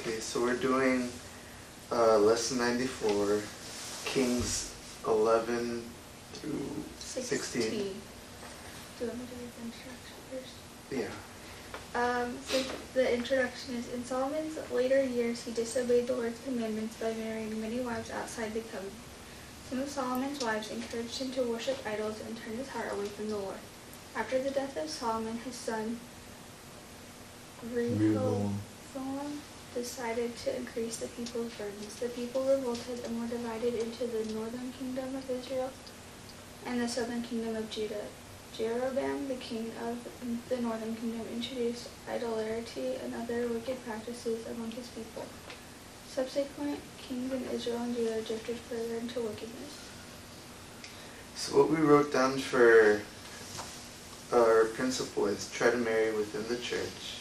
Okay, so we're doing lesson 94, Kings 11 through 16. Do you want me to read the introduction first? Yeah. So the introduction is, in Solomon's later years, he disobeyed the Lord's commandments by marrying many wives outside the covenant. Some of Solomon's wives encouraged him to worship idols and turned his heart away from the Lord. After the death of Solomon, his son Rehoboam decided to increase the people's burdens. The people revolted and were divided into the northern kingdom of Israel and the southern kingdom of Judah. Jeroboam, the king of the northern kingdom, introduced idolatry and other wicked practices among his people. Subsequent kings in Israel and Judah drifted further into wickedness. So what we wrote down for our principle is try to marry within the church.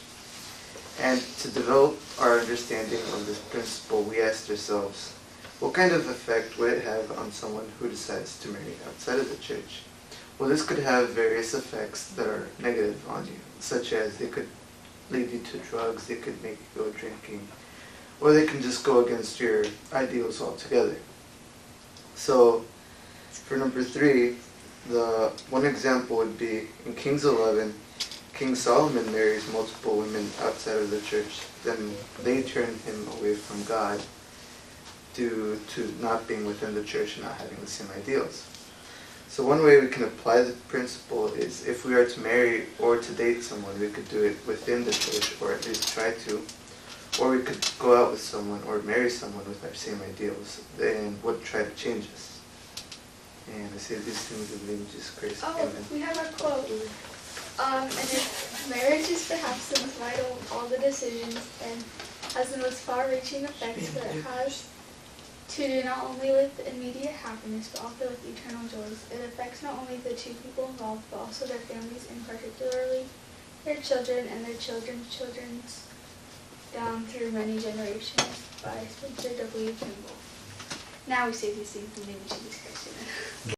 And to develop our understanding of this principle, we asked ourselves, what kind of effect would it have on someone who decides to marry outside of the church? Well, this could have various effects that are negative on you, such as they could lead you to drugs, they could make you go drinking, or they can just go against your ideals altogether. So, for number 3, the one example would be in Kings 11, King Solomon marries multiple women outside of the church. Then they turn him away from God due to not being within the church and not having the same ideals. So one way we can apply the principle is if we are to marry or to date someone, we could do it within the church, or at least try to. Or we could go out with someone or marry someone with our same ideals and would try to change us. And I say these things in the name of Jesus Christ. Oh, Amen. we have a quote. And if marriage is perhaps the most vital of all the decisions and has the most far-reaching effects that it has to do not only with immediate happiness but also with eternal joys. It affects not only the two people involved but also their families, and particularly their children and their children's children's down through many generations. By Spencer W. Kimball. Now we say these things in the name of Jesus Christ. Amen.